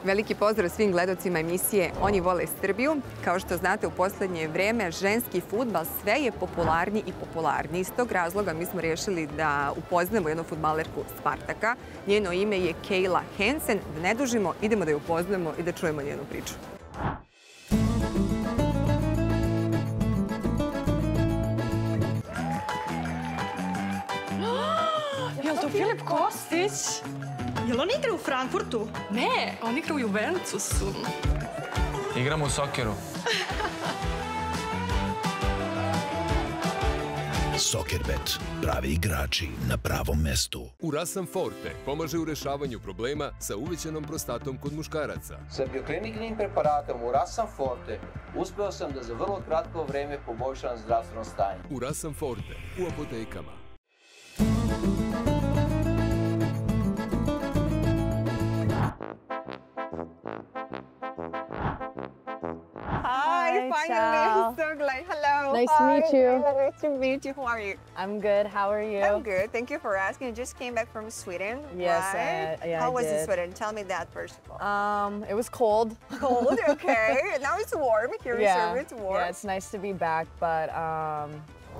Veliki pozdrav svim gledocima emisije Oni vole Srbiju. Kao što znate, u poslednje vreme ženski fudbal sve je popularniji i popularniji. Iz tog razloga mi smo rješili da upoznamo jednu fudbalerku Spartaka. Njeno ime je Kejla Hansen. Da ne dužimo, idemo da je upoznamo i da čujemo njenu priču. Jel to Filip Kostić? Jel on igra u Frankfurtu? Ne, on igra u Juventusu. Igramo u sokeru. Sokerbet. Pravi igrači na pravom mestu. Urasan Forte pomaže u rešavanju problema sa uvećanom prostatom kod muškaraca. Sa biokliničnim preparatom Urasan Forte uspeo sam da za vrlo kratko vreme poboljšam zdravstveno stanje. Urasan Forte u apotekama. Hi, finally. So glad. Hello. Nice to meet you. Nice to meet you. How are you? I'm good. How are you? I'm good. Thank you for asking. You just came back from Sweden, Yes, right? yeah, How I was did. it Sweden? Tell me that first of all. It was cold. Cold, okay. Now it's warm. Here in Serbia, it's warm. Yeah, it's nice to be back, but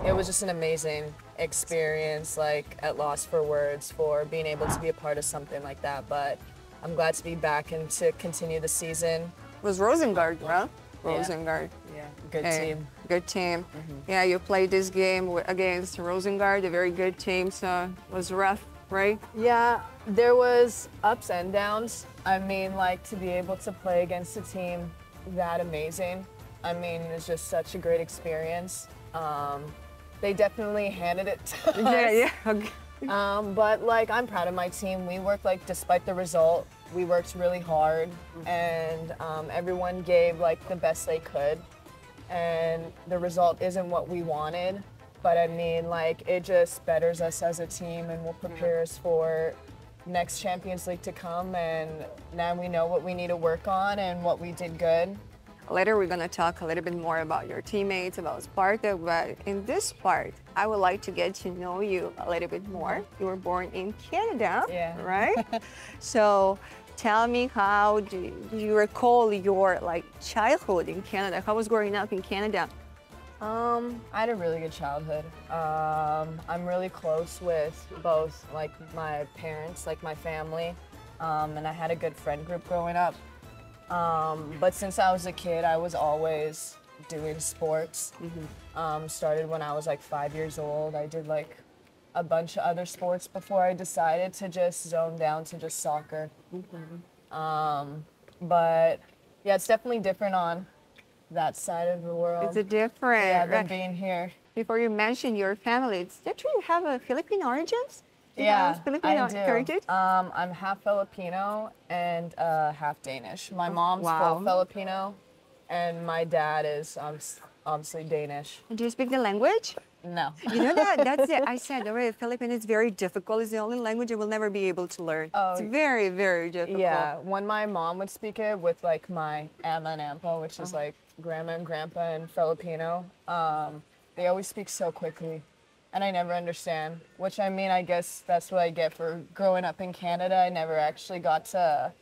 it was just an amazing experience, like at loss for words for being able to be a part of something like that. But I'm glad to be back and to continue the season. It was Rosengard, right? Rosengard. Yeah, good team. Good team. Yeah, you played this game against Rosengard, a very good team, so it was rough, right? Yeah, there was ups and downs. I mean, like to be able to play against a team that amazing. I mean, it's just such a great experience. They definitely handed it to us. Yeah. Okay. But like, I'm proud of my team. We worked like, despite the result, we worked really hard, and everyone gave like the best they could. And the result isn't what we wanted, but I mean, like, it just betters us as a team and will prepare us for next Champions League to come. And now we know what we need to work on and what we did good. Later, we're going to talk a little bit more about your teammates, about Sparta, but in this part, I would like to get to know you a little bit more. You were born in Canada, right? So tell me, how do you recall your childhood in Canada? How was growing up in Canada? I had a really good childhood. I'm really close with both like my parents, like my family, and I had a good friend group growing up. But since I was a kid, I was always doing sports. Started when I was like 5 years old. I did like a bunch of other sports before I decided to just zone down to just soccer. But yeah, it's definitely different on that side of the world. It's a different. Yeah, than being here. Before you mention your family, don't you have a Philippine origins? Yeah, Filipino I do. heritage? I'm half Filipino and half Danish. My mom's full Filipino, and my dad is obviously Danish. Do you speak the language? No. You know that's it. I said already, Philippine is very difficult. It's the only language I will never be able to learn. It's very, very difficult. Yeah, when my mom would speak it with like my ama and ampa, which is like grandma and grandpa in Filipino, they always speak so quickly. And I never understand, which I mean, I guess that's what I get for growing up in Canada. I never actually got to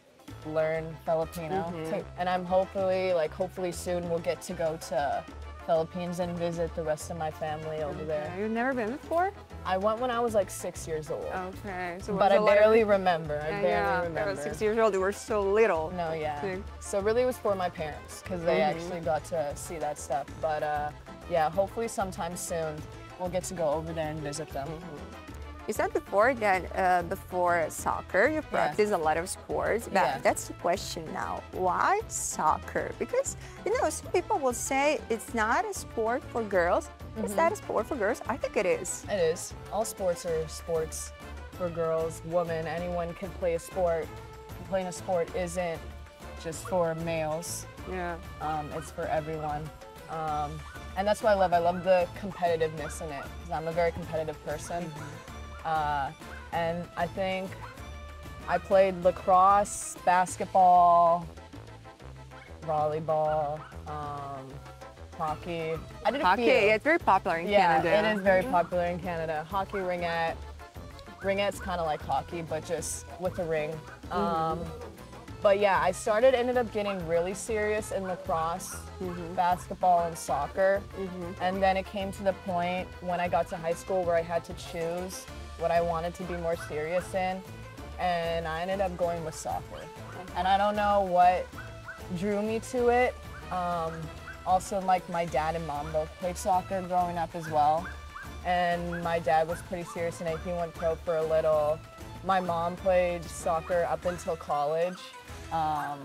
learn Filipino. And I'm hopefully soon we'll get to go to Philippines and visit the rest of my family over there. You've never been before? I went when I was like 6 years old. Okay. So but I barely remember. I barely remember. I was 6 years old. You were so little. No, yeah. So really it was for my parents because they actually got to see that stuff. But yeah, hopefully sometime soon we'll get to go over there and visit them. You said before that before soccer, you practice a lot of sports. But that's the question now. Why soccer? Because, you know, some people will say it's not a sport for girls. Is that a sport for girls? I think it is. It is. All sports are sports for girls, women. Anyone can play a sport. Playing a sport isn't just for males. Yeah. It's for everyone. And that's what I love. I love the competitiveness in it because I'm a very competitive person. And I think I played lacrosse, basketball, volleyball, hockey. I did a Hockey, few. it's very popular in Canada. Yeah, it is very popular in Canada. Hockey, ringette. Ringette's kind of like hockey, but just with a ring. But yeah, I ended up getting really serious in lacrosse, basketball, and soccer. And then it came to the point when I got to high school where I had to choose what I wanted to be more serious in. And I ended up going with soccer. And I don't know what drew me to it. Also, like my dad and mom both played soccer growing up as well. And my dad was pretty serious in it. He went pro for a little. My mom played soccer up until college. And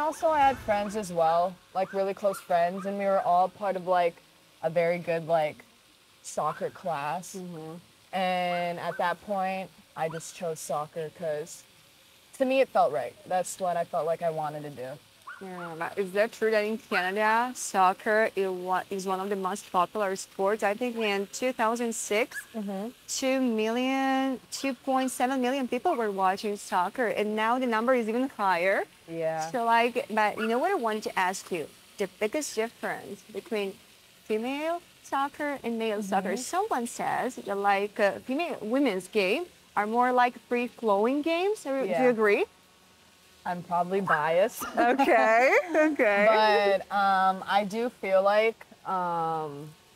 also I had friends as well, like really close friends, and we were all part of like a very good like soccer class. And at that point, I just chose soccer because to me it felt right. That's what I felt like I wanted to do. Yeah, but is that true that in Canada, soccer is one of the most popular sports? I think in 2006, 2.7 million people were watching soccer, and now the number is even higher. Yeah. So like, but you know what I wanted to ask you? The biggest difference between female soccer and male soccer. Someone says that like women's game are more like free-flowing games. Do you agree? I'm probably biased. Okay. But I do feel like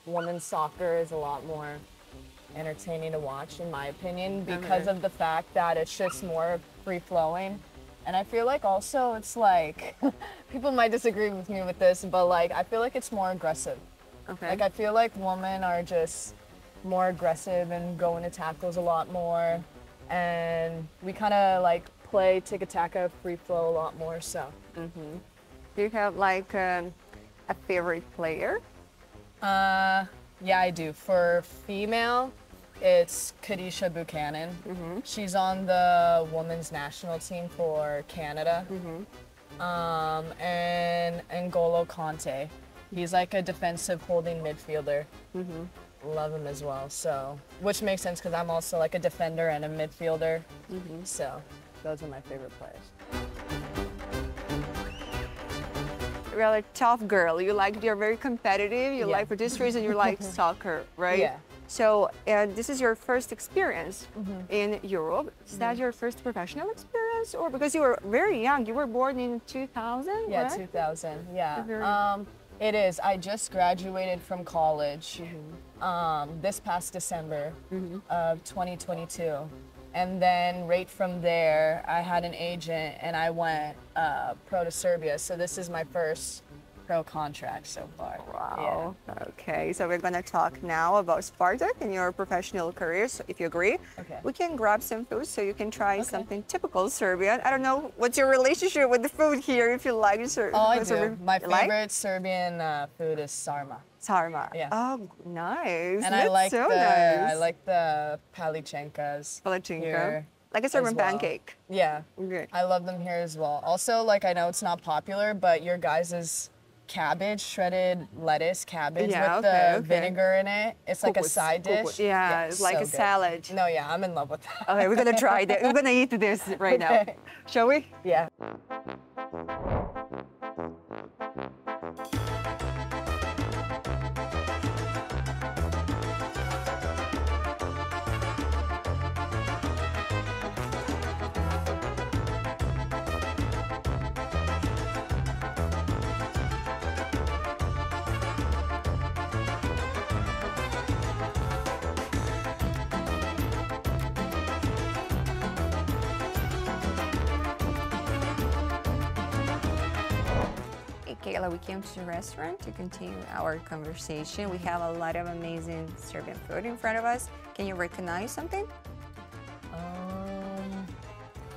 women's soccer is a lot more entertaining to watch, in my opinion, because of the fact that it's just more free-flowing. And I feel like also it's like, people might disagree with me with this, but like I feel like it's more aggressive. Okay. Like I feel like women are just more aggressive and go into tackles a lot more. And we kind of like play tiki-taka, free flow a lot more, so. Do you have like a favorite player? Yeah, I do. For female, it's Kejla Hansen. She's on the women's national team for Canada. And N'Golo Kanté. He's like a defensive holding midfielder. Love him as well, so. Which makes sense because I'm also like a defender and a midfielder. So those are my favorite players. You're a tough girl. You're very competitive. You like, for this reason, you like soccer, right? Yeah. So this is your first experience in Europe. Is that your first professional experience, or because you were very young? You were born in 2000. Yeah, right? 2000. Yeah. It is. I just graduated from college this past December of 2022. And then right from there, I had an agent and I went pro to Serbia. So this is my first pro contract so far. Wow. Yeah. Okay, so we're gonna talk now about Spartak and your professional career. So if you agree, we can grab some food so you can try something typical Serbian. I don't know, what's your relationship with the food here, if you like Serbian? Oh, I do. My favorite Serbian food is sarma. Sarma. Yeah. Oh, nice. And That's I like nice. I like the palichenkas. Palichenka. Like a Serbian pancake. Yeah. Okay. I love them here as well. Also, like I know it's not popular, but your guys' cabbage, shredded lettuce, cabbage with the vinegar in it. It's like a side dish. Yeah, it's like so a good. salad. No, yeah, I'm in love with that. Okay, we're gonna try that. We're gonna eat this right now. Shall we? Yeah. Kejla, we came to the restaurant to continue our conversation. We have a lot of amazing Serbian food in front of us. Can you recognize something?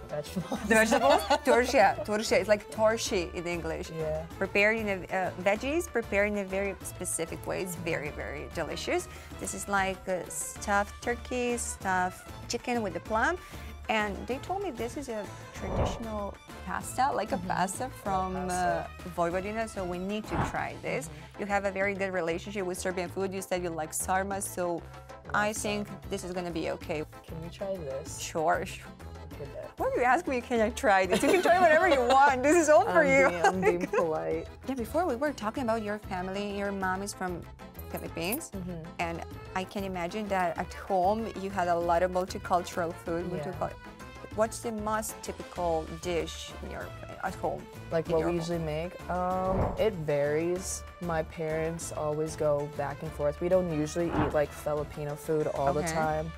Vegetables. The vegetables? Torsia. Torsia. It's like torshi in English. Yeah. Prepared in a veggies, prepared in a very specific way. It's very, very delicious. This is like stuffed turkey, stuffed chicken with the plum. And they told me this is a traditional pasta, like a pasta from Vojvodina, so we need to try this. You have a very good relationship with Serbian food. You said you like sarma, so I think this is gonna be okay. Can we try this? Sure. bit. Why do you ask me, can I try this? You can try whatever you want. This is all for you. I'm being polite. Yeah, before we were talking about your family. Your mom is from Philippines. And I can imagine that at home you had a lot of multicultural food. What's the most typical dish in at home? Like what we usually make? It varies. My parents always go back and forth. We don't usually eat like Filipino food all the time.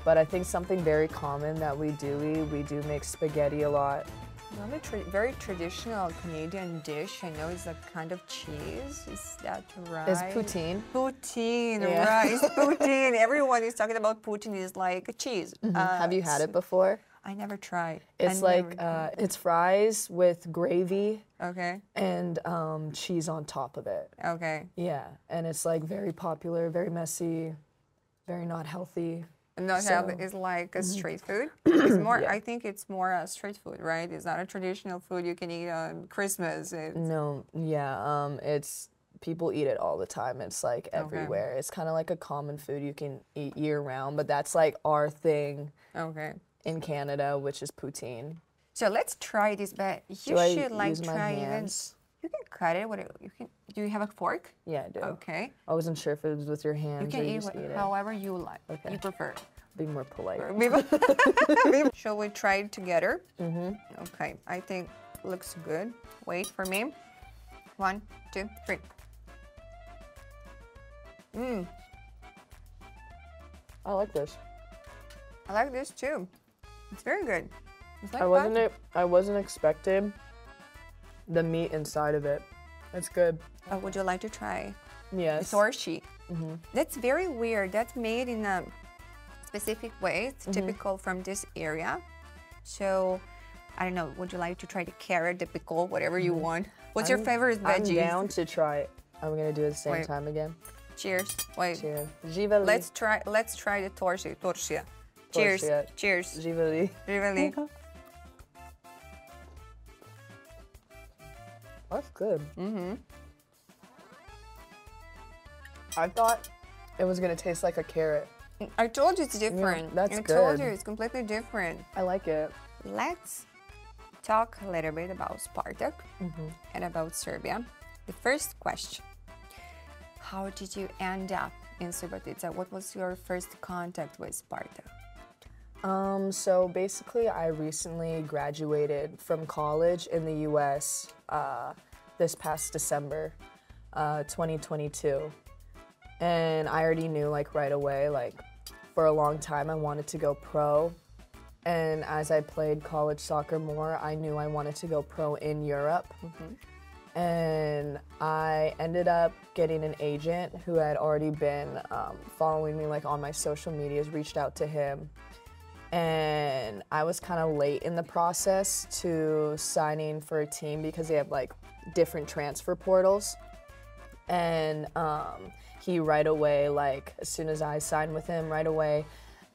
But I think something very common that we do make spaghetti a lot. Another very traditional Canadian dish, I know, is a kind of cheese. Is that right? It's poutine. Poutine, right. It's poutine. Everyone is talking about poutine. It's like a cheese. Have you had it before? I never tried. It's it's fries with gravy. Okay. And cheese on top of it. Okay. Yeah, and it's like very popular, very messy, very not healthy. Not healthy. It's like a street food. It's more. I think it's more a street food, right? It's not a traditional food you can eat on Christmas. No. Yeah. It's people eat it all the time. It's like everywhere. It's kind of like a common food you can eat year round, but that's like our thing. Okay. In Canada, which is poutine. So let's try this, but you should like try even. You can cut it. You can. Do you have a fork? Yeah, I do. Okay. I wasn't sure if it was with your hands. You can or eat, just eat it. however you like. Okay. You prefer. Be more polite. Shall we try it together? Okay. I think looks good. Wait for me. 1, 2, 3. I like this. I like this too. It's very good. It's like I wasn't expecting the meat inside of it. It's good. Would you like to try? Yes. The torshi. That's very weird. That's made in a specific way. It's typical from this area. So, I don't know. Would you like to try the carrot, the pickle, whatever you want? What's your favorite veggie? I'm down to try it. I'm gonna do it at the same time again. Cheers. Wait. Cheers. Let's try the torshi. Torsia. Cheers. Cheers. Živeli. Really. That's good. I thought it was gonna taste like a carrot. I told you it's different. That's I good. told you it's completely different. I like it. Let's talk a little bit about Spartak and about Serbia. The first question: how did you end up in Subotica? What was your first contact with Spartak? So basically, I recently graduated from college in the U.S. This past December, 2022, and I already knew like right away, like for a long time, I wanted to go pro. And as I played college soccer more, I knew I wanted to go pro in Europe. And I ended up getting an agent who had already been following me like on my social medias, reached out to him. And I was kind of late in the process to signing for a team because they have like different transfer portals. And he right away, like as soon as I signed with him, right away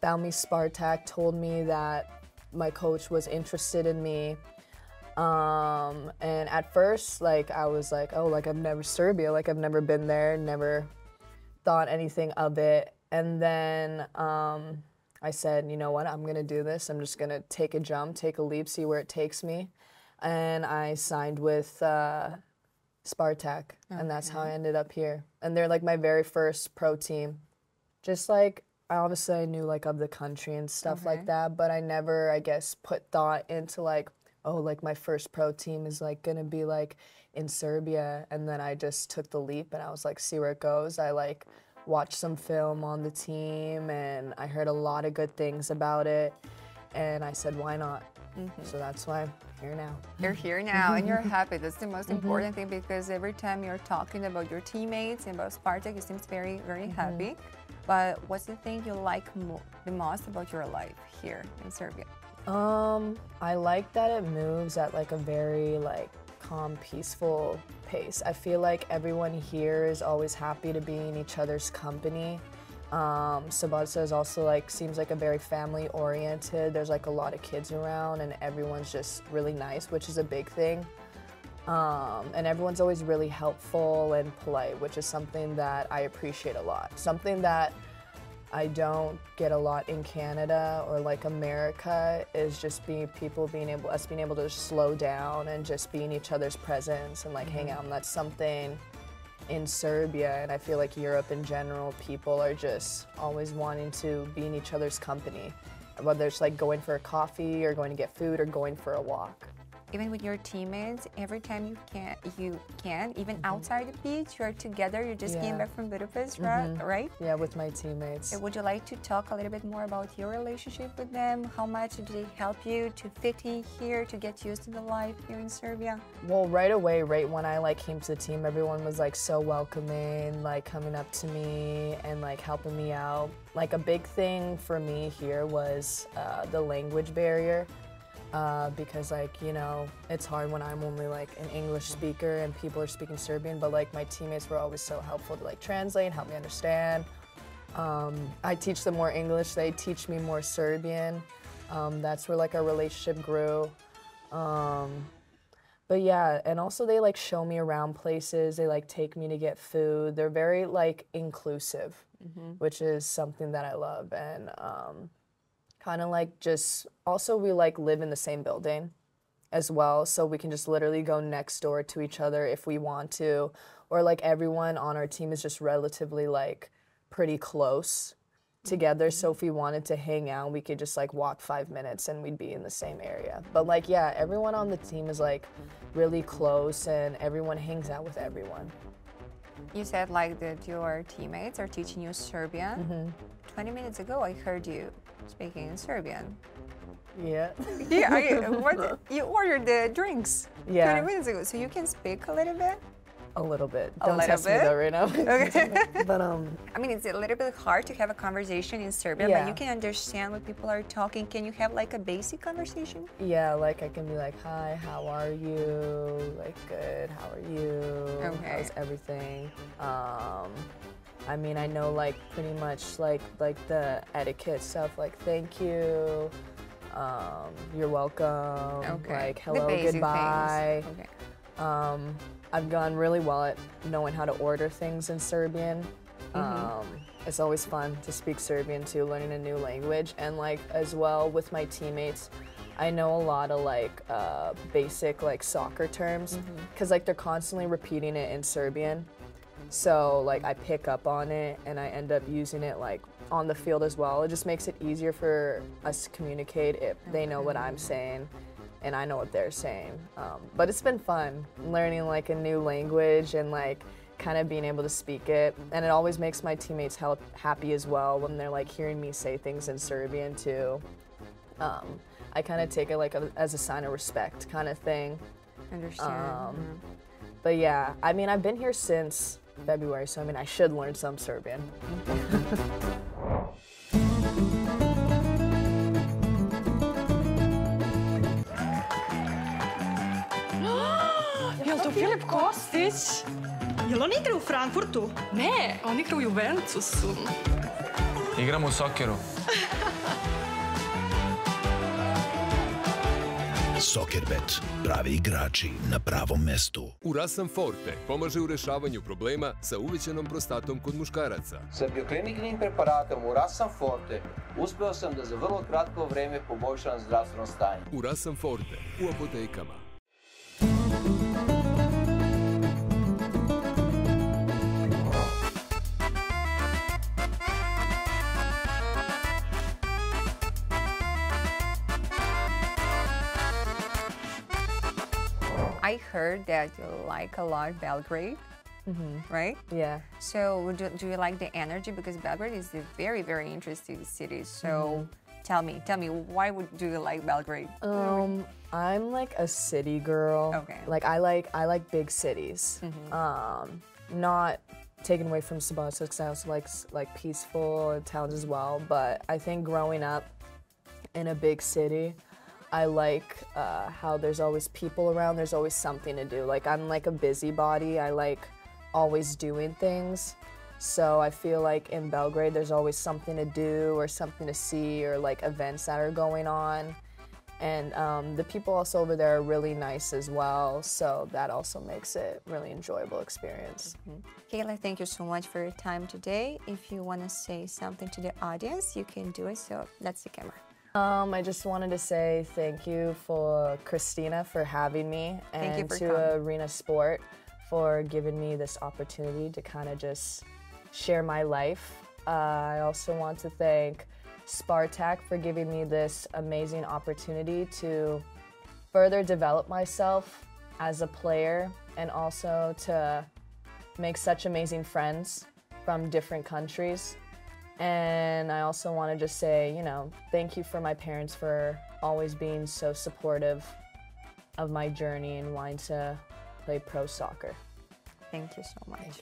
found me Spartak, told me that my coach was interested in me. And at first, like I was like, oh, like I've never Serbia, like I've never been there, never thought anything of it. And then I said, you know what, I'm gonna do this. I'm just gonna take a jump, take a leap, see where it takes me. And I signed with Spartak, and that's how I ended up here. And they're like my very first pro team. Just like, obviously I knew like of the country and stuff like that, but I never, I guess, put thought into like, oh, like my first pro team is like gonna be like in Serbia. And then I just took the leap and I was like, see where it goes. I like watched some film on the team and I heard a lot of good things about it. And I said, why not? So that's why I'm here now. You're here now and you're happy. That's the most important thing, because every time you're talking about your teammates and about Spartak, you seem very, very happy. But what's the thing you like the most about your life here in Serbia? I like that it moves at like a very like calm, peaceful pace. I feel like everyone here is always happy to be in each other's company. Subotica is also like, seems like a very family oriented. There's like a lot of kids around and everyone's just really nice, which is a big thing. And everyone's always really helpful and polite, which is something that I appreciate a lot. Something that I don't get a lot in Canada or like America is just us being able to slow down and just be in each other's presence and like hang out. And that's something in Serbia, and I feel like Europe in general, people are just always wanting to be in each other's company, whether it's like going for a coffee or going to get food or going for a walk. Even with your teammates, every time you can, even outside the beach, you're together. You just came back from Budapest, right? Yeah, with my teammates. So would you like to talk a little bit more about your relationship with them? How much did they help you to fit in here, to get used to the life here in Serbia? Well, right away, right when I like came to the team, everyone was like so welcoming, like coming up to me and like helping me out. Like a big thing for me here was the language barrier. Because like, you know, it's hard when I'm only like an English speaker and people are speaking Serbian, but like my teammates were always so helpful to like translate, help me understand. I teach them more English, they teach me more Serbian. That's where like our relationship grew. But yeah, and also they like show me around places, they like take me to get food. They're very like inclusive, which is something that I love. And kind of like just, also we like live in the same building as well, so we can just literally go next door to each other if we want to, or like everyone on our team is just relatively like pretty close together, so if we wanted to hang out, we could just like walk 5 minutes and we'd be in the same area. But like, yeah, everyone on the team is like really close and everyone hangs out with everyone. You said like that your teammates are teaching you Serbian. 20 minutes ago, I heard you speaking in Serbian. Yeah. Yeah, you ordered the drinks 20 Yeah. minutes ago, so you can speak a little bit? A little bit. A Don't little test me bit? though right now. Okay. But I mean, it's a little bit hard to have a conversation in Serbian, Yeah. but you can understand what people are talking. Can you have like a basic conversation? yeah, like I can be like, hi, how are you? Like, good, how are you? Okay. How's everything? I mean, I know like pretty much like the etiquette stuff, like thank you, you're welcome, Okay. like The hello, basic goodbye. things. Okay. I've gone really well at knowing how to order things in Serbian. It's always fun to speak Serbian too, learning a new language. And like as well with my teammates, I know a lot of like basic like soccer terms because like they're constantly repeating it in Serbian. So like I pick up on it and I end up using it like on the field as well. It just makes it easier for us to communicate if they know what I'm saying and I know what they're saying. But it's been fun learning like a new language and like kind of being able to speak it. And it always makes my teammates happy as well when they're like hearing me say things in Serbian too. I kind of take it like as a sign of respect kind of thing. Understand. But yeah, I mean, I've been here since February, so I mean, I should learn some Serbian. Jel to Filip Kostić? Jel on igra u Frankfurtu? Ne, on igra u Juventusu. Igramo u sokeru. Soccerbet. Pravi igrači na pravom mestu. Urasan Forte pomaže u rešavanju problema sa uvećanom prostatom kod muškaraca. Sa biokliničnim preparatom Urasan Forte uspeo sam da za vrlo kratko vreme poboljšam zdravstveno stanje. Urasan Forte u apotekama. I heard that you like a lot Belgrade, right? Yeah. So do you like the energy? Because Belgrade is a very, very interesting city. So tell me, why do you like Belgrade? I'm like a city girl. Okay. Like I like big cities. Not taken away from Subotica because I also like peaceful towns as well. But I think growing up in a big city, I like how there's always people around, there's always something to do. Like I'm like a busybody, I like always doing things. So I feel like in Belgrade there's always something to do or something to see or like events that are going on. And the people also over there are really nice as well, so that also makes it a really enjoyable experience. Kejla, thank you so much for your time today. If you want to say something to the audience, you can do it, so that's the camera. I just wanted to say thank you for Christina for having me, and to Arena Sport for giving me this opportunity to kind of just share my life. I also want to thank Spartak for giving me this amazing opportunity to further develop myself as a player, and also to make such amazing friends from different countries. And I also want to just say, you know, thank you for my parents for always being so supportive of my journey and wanting to play pro soccer. Thank you so much.